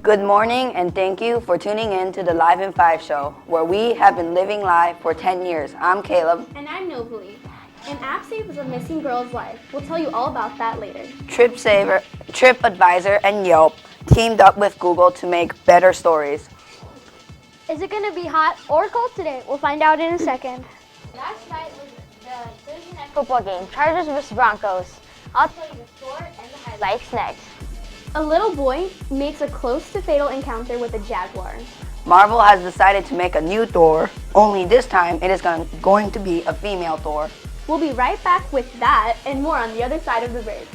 Good morning and thank you for tuning in to the Live in 5 show, where we have been living live for 10 years. I'm Caleb. And I'm Novely. An app saves a missing girl's life. We'll tell you all about that later. TripAdvisor, and Yelp teamed up with Google to make better stories. Is it going to be hot or cold today? We'll find out in a second. Last night was the Thursday night football game, Chargers vs. Broncos. I'll tell you the score and the highlights next. A little boy makes a close to fatal encounter with a jaguar. Marvel has decided to make a new Thor, only this time it is going to be a female Thor. We'll be right back with that and more on the other side of the break.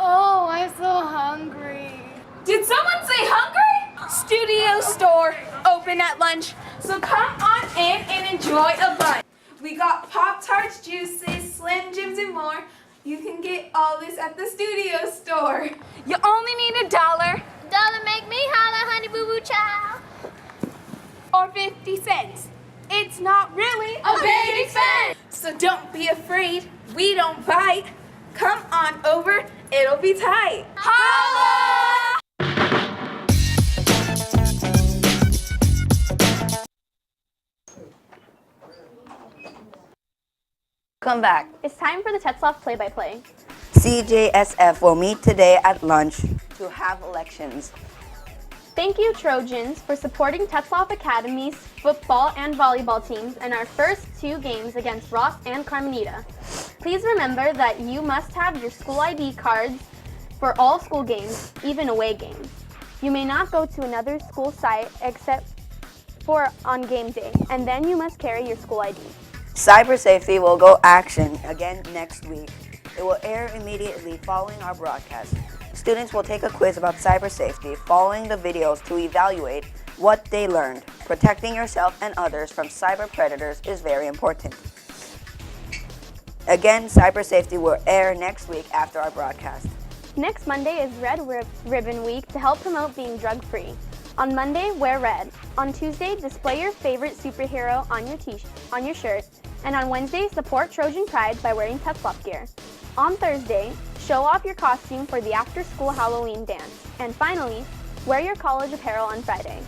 Oh, I'm so hungry. Did someone say hungry? Studio store open at lunch, so come on in and enjoy a bunch. We got Pop-Tarts, juices, Slim Jims, and more. You can get all this at the studio store. You only need $1. Dollar make me holla, honey boo boo child. Or 50 cents. It's not really a big expense. So don't be afraid, we don't bite. Come on over, it'll be tight. Holla! Come back. It's time for the Tetzlaff play-by-play. CJSF will meet today at lunch to have elections. Thank you, Trojans, for supporting Tetzlaff Academy's football and volleyball teams in our first 2 games against Ross and Carmenita. Please remember that you must have your school ID cards for all school games, even away games. You may not go to another school site except for on game day, and then you must carry your school ID. Cyber Safety will go action again next week. It will air immediately following our broadcast. Students will take a quiz about cyber safety following the videos to evaluate what they learned. Protecting yourself and others from cyber predators is very important. Again, Cyber Safety will air next week after our broadcast. Next Monday is Red Ribbon Week to help promote being drug-free. On Monday, wear red. On Tuesday, display your favorite superhero on your shirt. And on Wednesday, support Trojan Pride by wearing Tetzlaff gear. On Thursday, show off your costume for the after-school Halloween dance. And finally, wear your college apparel on Friday.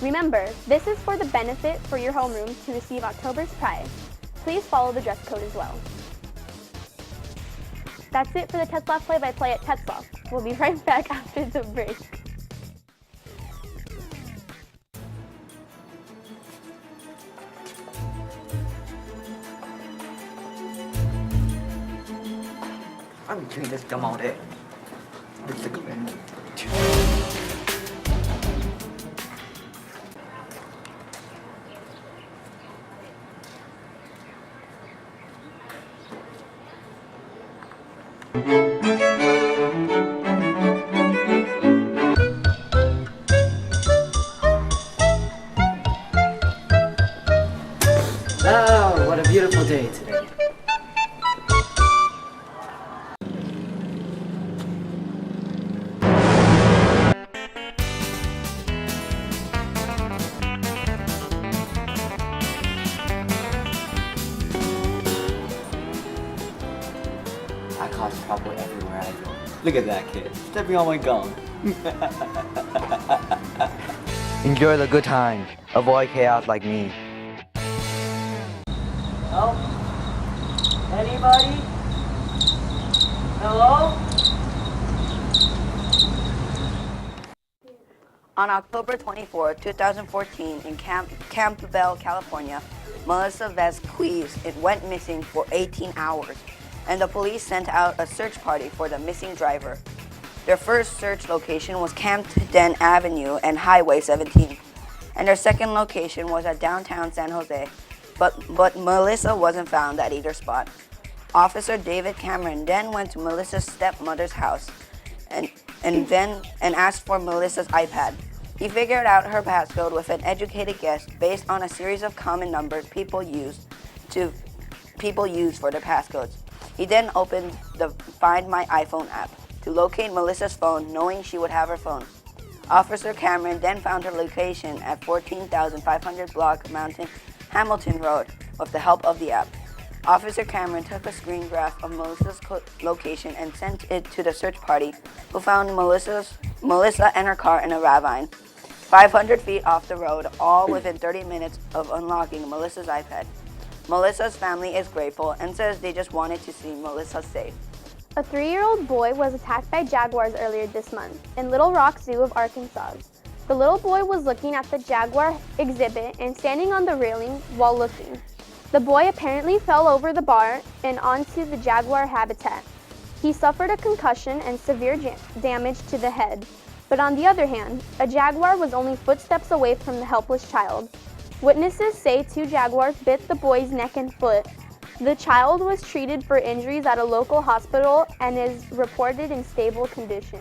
Remember, this is for the benefit for your homeroom to receive October's prize. Please follow the dress code as well. That's it for the Tetzlaff play-by-play at Tetzlaff. We'll be right back after the break. I'm doing this dumb all day. It's like, oh, what a beautiful day today. I cause trouble everywhere I go. Look at that kid, stepping on my gum. Enjoy the good times. Avoid chaos like me. Help? Anybody? Hello? On October 24, 2014, in Campbell, California, Melissa Vasquez went missing for 18 hours, and the police sent out a search party for the missing driver. Their first search location was Campden Avenue and Highway 17, and their second location was at downtown San Jose, but Melissa wasn't found at either spot. Officer David Cameron then went to Melissa's stepmother's house and asked for Melissa's iPad. He figured out her passcode with an educated guess based on a series of common numbers people use for their passcodes. He then opened the Find My iPhone app to locate Melissa's phone, knowing she would have her phone. Officer Cameron then found her location at 14,500 block Mountain Hamilton Road with the help of the app. Officer Cameron took a screen graph of Melissa's location and sent it to the search party, who found Melissa and her car in a ravine, 500 feet off the road, all within 30 minutes of unlocking Melissa's iPad. Melissa's family is grateful and says they just wanted to see Melissa safe. A 3-year-old boy was attacked by jaguars earlier this month in Little Rock Zoo of Arkansas. The little boy was looking at the jaguar exhibit and standing on the railing while looking. The boy apparently fell over the bar and onto the jaguar habitat. He suffered a concussion and severe damage to the head. But on the other hand, a jaguar was only footsteps away from the helpless child. Witnesses say 2 jaguars bit the boy's neck and foot. The child was treated for injuries at a local hospital and is reported in stable condition.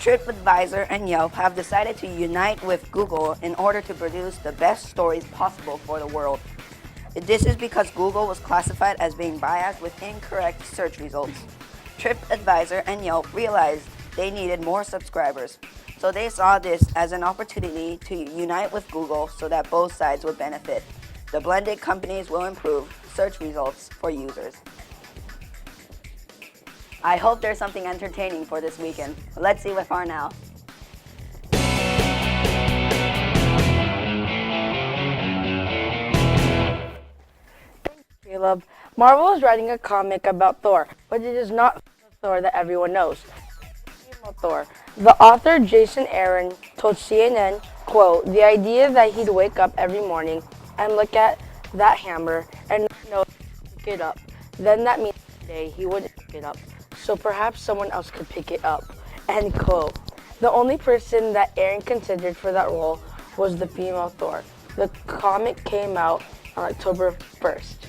TripAdvisor and Yelp have decided to unite with Google in order to produce the best stories possible for the world. This is because Google was classified as being biased with incorrect search results. TripAdvisor and Yelp realized they needed more subscribers, so they saw this as an opportunity to unite with Google so that both sides would benefit. The blended companies will improve search results for users. I hope there's something entertaining for this weekend. Let's see what are now. Caleb. Marvel is writing a comic about Thor, but it is not Thor that everyone knows. Thor. The author, Jason Aaron, told CNN, quote, "The idea that he'd wake up every morning and look at that hammer and know to pick it up, then that means today he wouldn't pick it up. So perhaps someone else could pick it up," end quote. The only person that Aaron considered for that role was the female Thor. The comic came out on October 1st.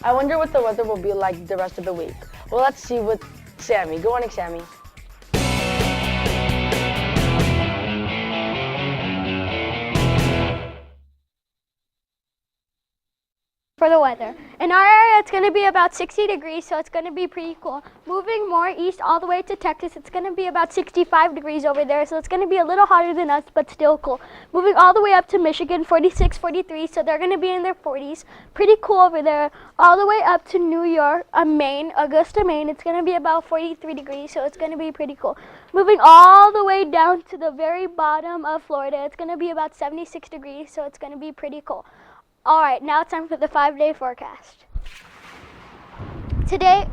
I wonder what the weather will be like the rest of the week. Well, let's see with Sammy. Good morning, Sammy. For the weather. In our area, it's going to be about 60 degrees, so it's going to be pretty cool. Moving more east all the way to Texas, it's going to be about 65 degrees over there, so it's going to be a little hotter than us, but still cool. Moving all the way up to Michigan, 46, 43, so they're going to be in their 40s. Pretty cool over there. All the way up to New York, Maine, Augusta, Maine, it's going to be about 43 degrees, so it's going to be pretty cool. Moving all the way down to the very bottom of Florida, it's going to be about 76 degrees, so it's going to be pretty cool. All right, now it's time for the 5-day forecast. Today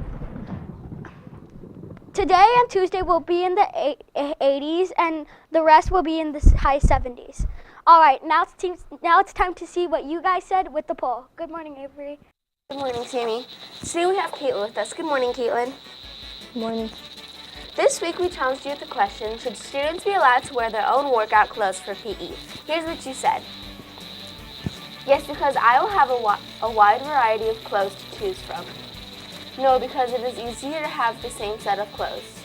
and Tuesday will be in the 80s, and the rest will be in the high 70s. All right, now it's time to see what you guys said with the poll. Good morning, Avery. Good morning, Sammy. Today we have Caitlin with us. Good morning, Caitlin. Good morning. This week we challenged you with the question, should students be allowed to wear their own workout clothes for PE? Here's what you said. Yes, because I will have a wide variety of clothes to choose from. No, because it is easier to have the same set of clothes.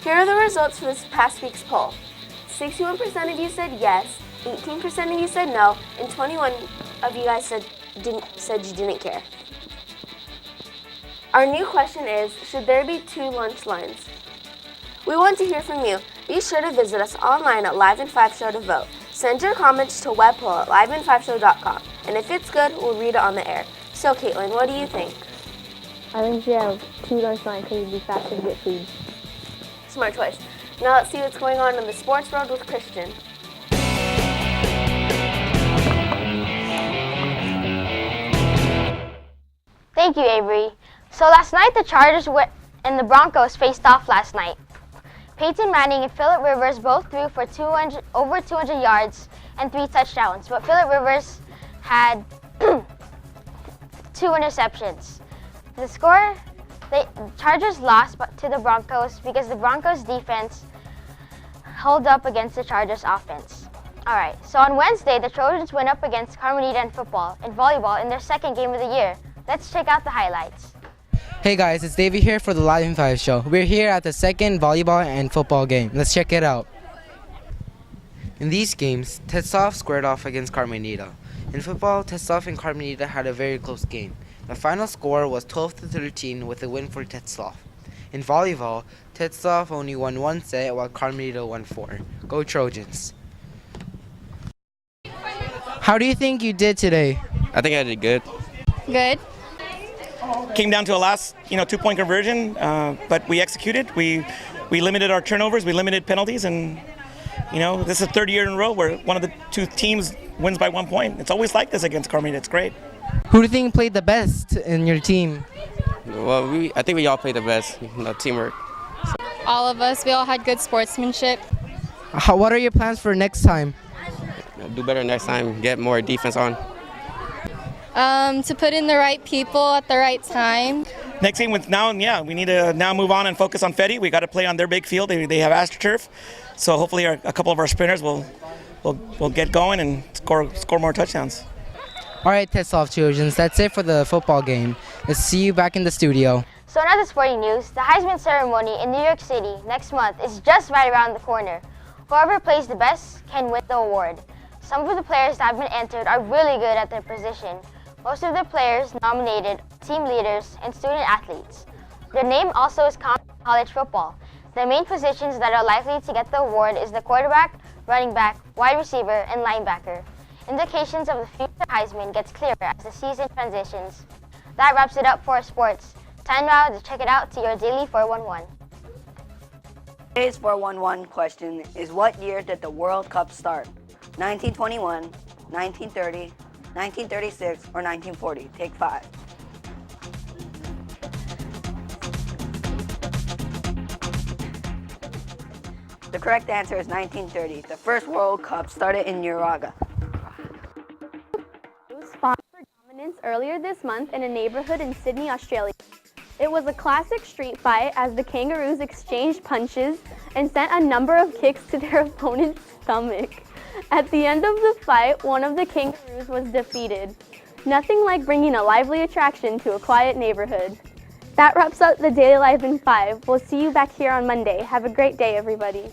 Here are the results for this past week's poll. 61% of you said yes, 18% of you said no, and 21% of you guys said you didn't care. Our new question is, should there be 2 lunch lines? We want to hear from you. Be sure to visit us online at Live in 5 Show to vote. Send your comments to webpoll at livein5show.com. And if it's good, we'll read it on the air. So, Caitlin, what do you think? I think we should have 2 lunch lines because it'd be faster to get food. Smart choice. Now let's see what's going on in the sports world with Christian. Thank you, Avery. So last night, the Chargers and the Broncos faced off last night. Peyton Manning and Phillip Rivers both threw for over 200 yards and 3 touchdowns, but Phillip Rivers had 2 interceptions. The score, the Chargers lost to the Broncos because the Broncos defense held up against the Chargers offense. Alright, so on Wednesday, the Trojans went up against Carmenita in football and volleyball in their second game of the year. Let's check out the highlights. Hey guys, it's Davey here for the Live in 5 show. We're here at the second volleyball and football game. Let's check it out. In these games, Tetzlaff squared off against Carmenita. In football, Tetzlaff and Carmenita had a very close game. The final score was 12-13 with a win for Tetzlaff. In volleyball, Tetzlaff only won one set while Carmenita won 4. Go Trojans! How do you think you did today? I think I did good. Good. Came down to a last, 2-point conversion, but we executed. We limited our turnovers, we limited penalties, and this is the third year in a row where one of the two teams wins by 1 point. It's always like this against Carmenita. It's great. Who do you think played the best in your team? Well, I think we all played the best, teamwork. All of us, we all had good sportsmanship. What are your plans for next time? Do better next time, get more defense on. To put in the right people at the right time. Next game with we need to now move on and focus on Fetty. We got to play on their big field. They have AstroTurf, so hopefully a couple of our sprinters will get going and score more touchdowns. All right, Tetzlaff Trojans, that's it for the football game. Let's see you back in the studio. So in other sporting news, the Heisman ceremony in New York City next month is just right around the corner. Whoever plays the best can win the award. Some of the players that have been entered are really good at their position. Most of the players nominated are team leaders and student athletes. Their name also is common in college football. The main positions that are likely to get the award is the quarterback, running back, wide receiver, and linebacker. Indications of the future Heisman gets clearer as the season transitions. That wraps it up for our sports. Time now to check it out to your daily 411. Today's 411 question is, what year did the World Cup start? 1921, 1930, 1936, or 1940? Take 5. The correct answer is 1930. The first World Cup started in Uraga. Fought for dominance earlier this month in a neighborhood in Sydney, Australia. It was a classic street fight as the kangaroos exchanged punches and sent a number of kicks to their opponent's stomach. At the end of the fight, one of the kangaroos was defeated. Nothing like bringing a lively attraction to a quiet neighborhood. That wraps up the Daily Life in 5. We'll see you back here on Monday. Have a great day, everybody.